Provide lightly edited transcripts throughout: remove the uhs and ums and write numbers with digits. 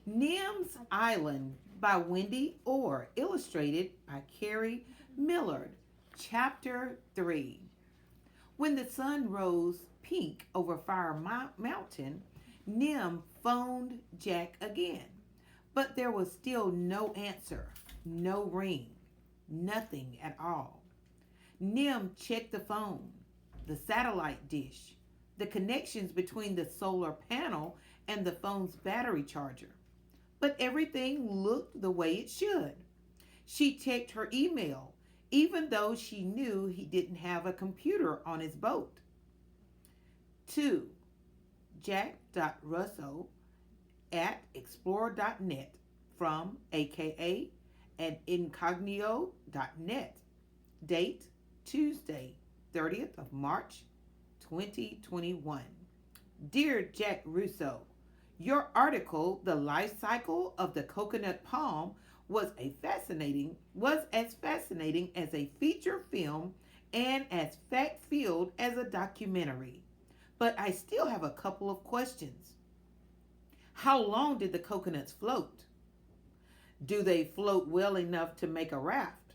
Nim's Island by Wendy Orr, illustrated by Carrie Millard. Chapter 3. When the sun rose pink over Mountain, Nim phoned Jack again. But there was still no answer, no ring, nothing at all. Nim checked the phone, the satellite dish, the connections between the solar panel and the phone's battery charger. But everything looked the way it should. She checked her email, even though she knew he didn't have a computer on his boat. 2. Jack.Russo at explorer.net from aka at incognito.net. Date Tuesday, 30th of March, 2021. Dear Jack Russo, your article, The Life Cycle of the Coconut Palm, was as fascinating as a feature film and as fact-filled as a documentary. But I still have a couple of questions. How long did the coconuts float? Do they float well enough to make a raft?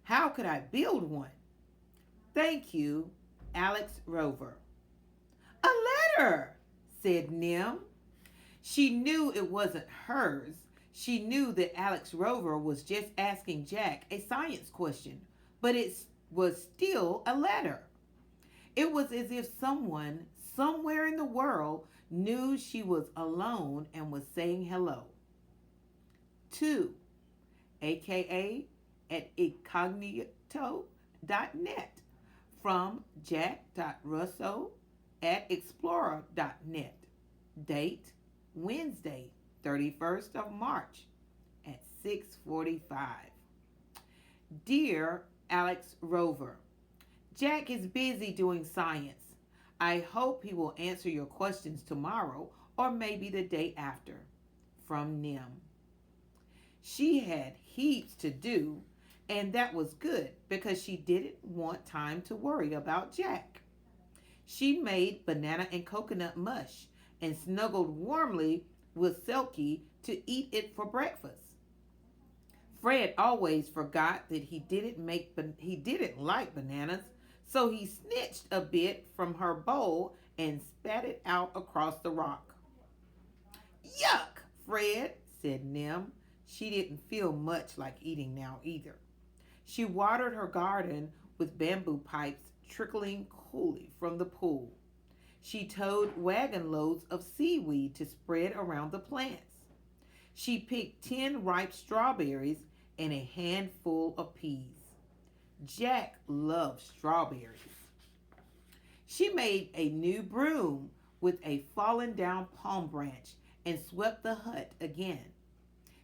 How could I build one? Thank you, Alex Rover. A letter, said Nim. She knew it wasn't hers. She knew that Alex Rover was just asking Jack a science question, but it was still a letter. It was as if someone, somewhere in the world, knew she was alone and was saying hello. 2. aka at incognito.net from jack.russo at explorer.net. Date Wednesday, 31st of March at 6:45. Dear Alex Rover, Jack is busy doing science. I hope he will answer your questions tomorrow or maybe the day after. From Nim. She had heaps to do, and that was good because she didn't want time to worry about Jack. She made banana and coconut mush and snuggled warmly with Selkie to eat it for breakfast. Fred always forgot that he didn't like bananas, so he snitched a bit from her bowl and spat it out across the rock. Yuck, Fred, said Nim. She didn't feel much like eating now either. She watered her garden with bamboo pipes trickling coolly from the pool. She towed wagon loads of seaweed to spread around the plants. She picked 10 ripe strawberries and a handful of peas. Jack loved strawberries. She made a new broom with a fallen down palm branch and swept the hut again.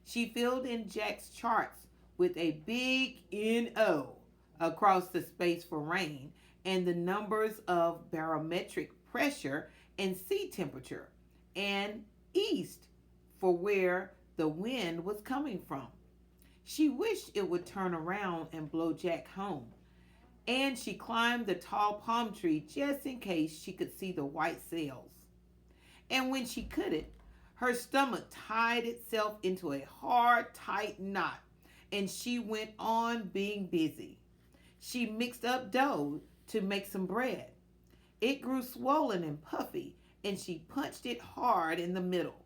She filled in Jack's charts with a big NO across the space for rain and the numbers of barometric pressure and sea temperature, and east for where the wind was coming from. She wished it would turn around and blow Jack home, and she climbed the tall palm tree just in case she could see the white sails. And when she couldn't, her stomach tied itself into a hard, tight knot, and she went on being busy. She mixed up dough to make some bread. It grew swollen and puffy, and she punched it hard in the middle,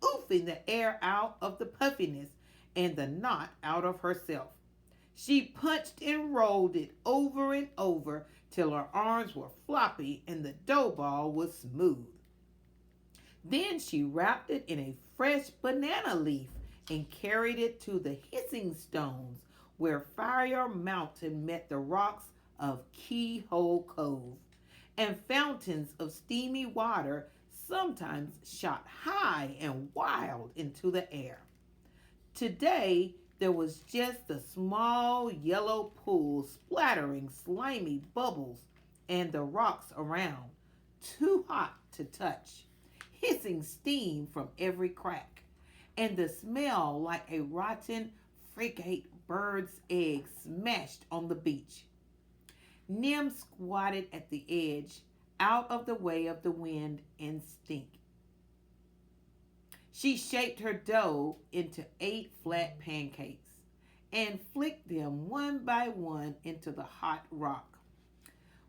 oofing the air out of the puffiness and the knot out of herself. She punched and rolled it over and over till her arms were floppy and the dough ball was smooth. Then she wrapped it in a fresh banana leaf and carried it to the hissing stones where Fire Mountain met the rocks of Keyhole Cove, and fountains of steamy water sometimes shot high and wild into the air. Today, there was just a small yellow pool splattering slimy bubbles and the rocks around, too hot to touch, hissing steam from every crack, and the smell like a rotten frigate bird's egg smashed on the beach. Nim squatted at the edge, out of the way of the wind and stink. She shaped her dough into 8 flat pancakes and flicked them one by one into the hot rock.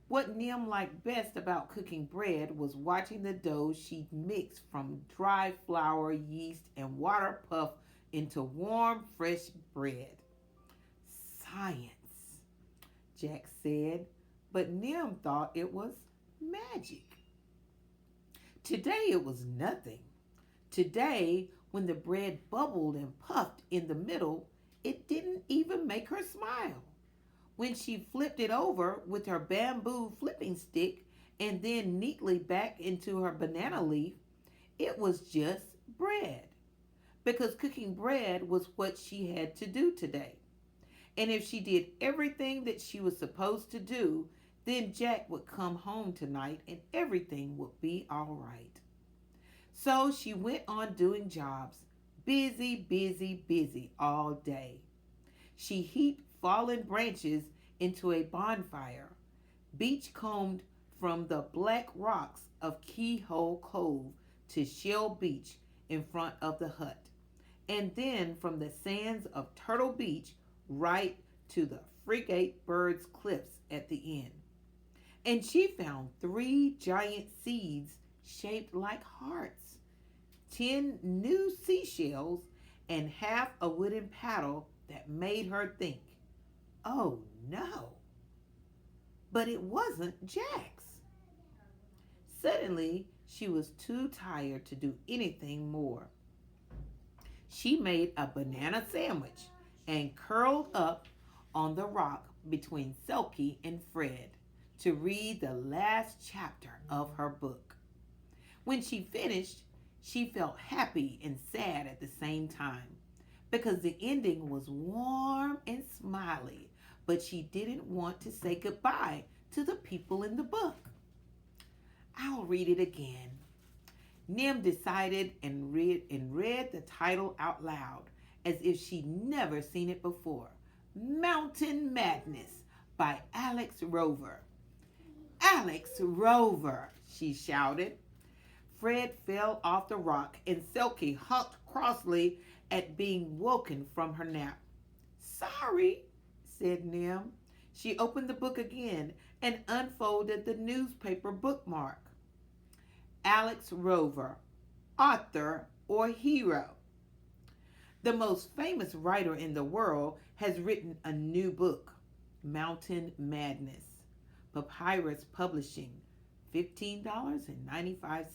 What Nim liked best about cooking bread was watching the dough she'd mixed from dry flour, yeast, and water puff into warm, fresh bread. Science, Jack said, but Nim thought it was magic. Today it was nothing. Today, when the bread bubbled and puffed in the middle, it didn't even make her smile. When she flipped it over with her bamboo flipping stick and then neatly back into her banana leaf, it was just bread. Because cooking bread was what she had to do today. And if she did everything that she was supposed to do, then Jack would come home tonight and everything would be all right. So she went on doing jobs, busy, busy, busy all day. She heaped fallen branches into a bonfire, beachcombed from the black rocks of Keyhole Cove to Shell Beach in front of the hut, and then from the sands of Turtle Beach right to the Frigate Birds Cliffs at the end. And she found 3 giant seeds shaped like hearts, 10 new seashells, and half a wooden paddle that made her think, oh no. But it wasn't Jack's. Suddenly, she was too tired to do anything more. She made a banana sandwich and curled up on the rock between Selkie and Fred to read the last chapter of her book. When she finished, she felt happy and sad at the same time because the ending was warm and smiley, but she didn't want to say goodbye to the people in the book. I'll read it again. Nim decided and read the title out loud as if she'd never seen it before. Mountain Madness by Alex Rover. Alex Rover, she shouted. Fred fell off the rock and Selkie humped crossly at being woken from her nap. Sorry, said Nim. She opened the book again and unfolded the newspaper bookmark. Alex Rover, author or hero. The most famous writer in the world has written a new book, Mountain Madness. Papyrus Publishing, $15.95.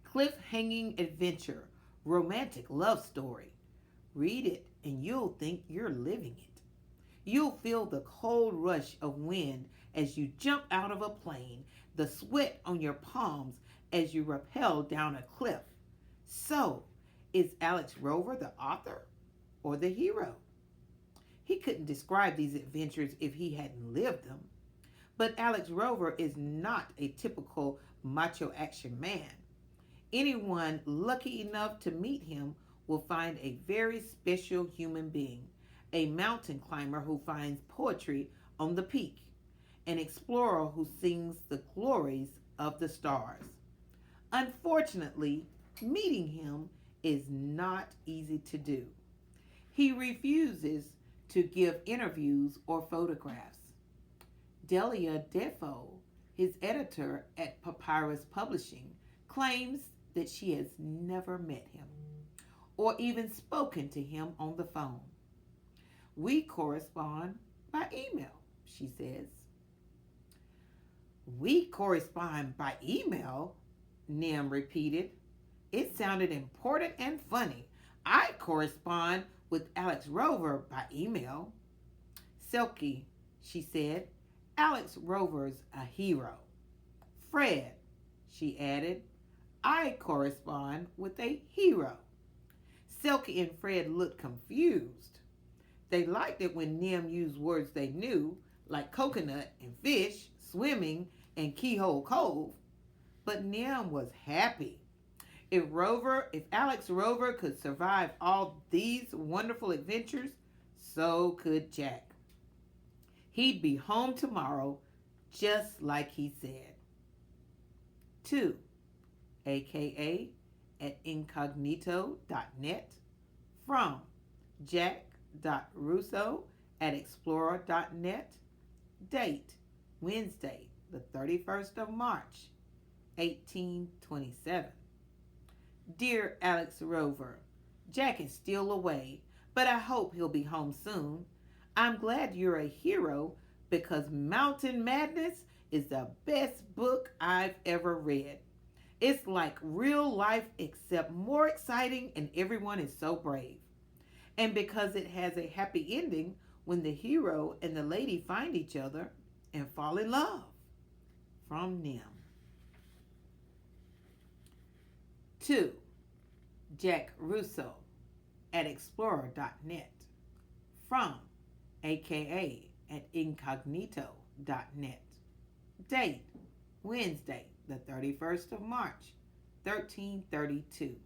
Cliff-hanging adventure, romantic love story. Read it and you'll think you're living it. You'll feel the cold rush of wind as you jump out of a plane, the sweat on your palms as you rappel down a cliff. So, is Alex Rover the author or the hero? He couldn't describe these adventures if he hadn't lived them. But Alex Rover is not a typical macho action man. Anyone lucky enough to meet him will find a very special human being, a mountain climber who finds poetry on the peak, an explorer who sings the glories of the stars. Unfortunately, meeting him is not easy to do. He refuses to give interviews or photographs. Delia Defoe, his editor at Papyrus Publishing, claims that she has never met him or even spoken to him on the phone. We correspond by email, she says. We correspond by email, Nim repeated. It sounded important and funny. I correspond with Alex Rover by email. Selkie, she said, Alex Rover's a hero. Fred, she added, I correspond with a hero. Selkie and Fred looked confused. They liked it when Nim used words they knew, like coconut and fish, swimming, and Keyhole Cove. But Nim was happy. If Alex Rover could survive all these wonderful adventures, so could Jack. He'd be home tomorrow, just like he said. 2, aka at incognito.net. From Jack.Russo at explorer.net. Date Wednesday, the 31st of March, 1827. Dear Alex Rover, Jack is still away, but I hope he'll be home soon. I'm glad you're a hero because Mountain Madness is the best book I've ever read. It's like real life except more exciting and everyone is so brave. And because it has a happy ending when the hero and the lady find each other and fall in love. From Nim. 2. Jack Russo at explorer.net. From aka at incognito.net. Date Wednesday, the 31st of March, 1332.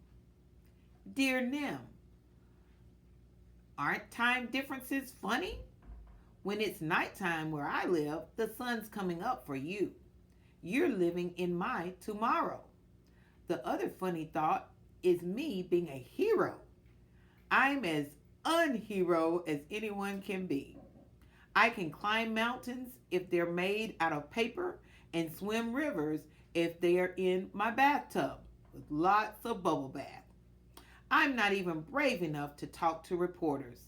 Dear Nim, aren't time differences funny? When it's nighttime where I live, the sun's coming up for you. You're living in my tomorrow. The other funny thought is me being a hero. I'm as unhero as anyone can be. I can climb mountains if they're made out of paper and swim rivers if they're in my bathtub with lots of bubble bath. I'm not even brave enough to talk to reporters.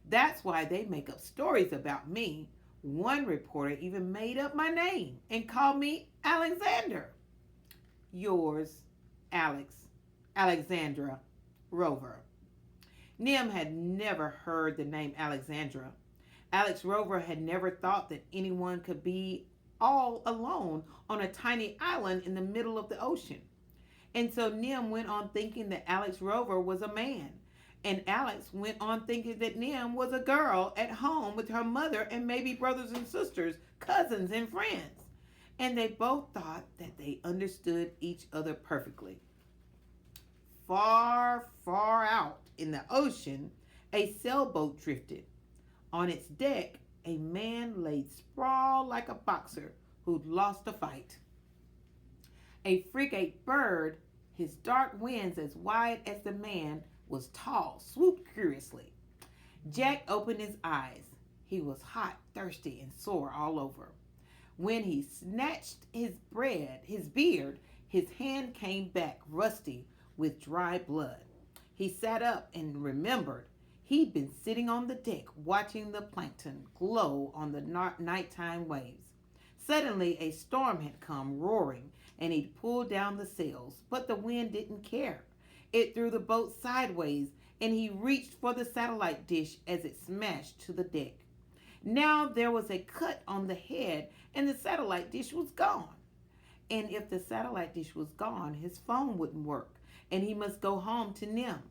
That's why they make up stories about me. One reporter even made up my name and called me Alexander. Yours, Alexandra Rover. Nim had never heard the name Alexandra. Alex Rover had never thought that anyone could be all alone on a tiny island in the middle of the ocean. And so Nim went on thinking that Alex Rover was a man. And Alex went on thinking that Nim was a girl at home with her mother and maybe brothers and sisters, cousins and friends. And they both thought that they understood each other perfectly. Far, far out in the ocean, a sailboat drifted. On its deck, a man laid sprawled like a boxer who'd lost a fight. A frigate bird, his dark wings as wide as the man was tall, swooped curiously. Jack opened his eyes. He was hot, thirsty, and sore all over. When he snatched his beard, his hand came back rusty with dry blood. He sat up and remembered he'd been sitting on the deck watching the plankton glow on the nighttime waves. Suddenly a storm had come roaring and he'd pulled down the sails, but the wind didn't care. It threw the boat sideways and he reached for the satellite dish as it smashed to the deck. Now there was a cut on the head and the satellite dish was gone. And if the satellite dish was gone, his phone wouldn't work and he must go home to Nim.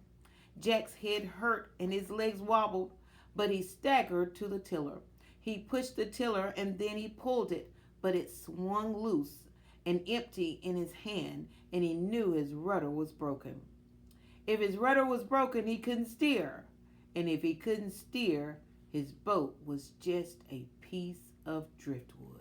Jack's head hurt and his legs wobbled, but he staggered to the tiller. He pushed the tiller and then he pulled it, but it swung loose and empty in his hand, and he knew his rudder was broken. If his rudder was broken, he couldn't steer. And if he couldn't steer, his boat was just a piece of driftwood.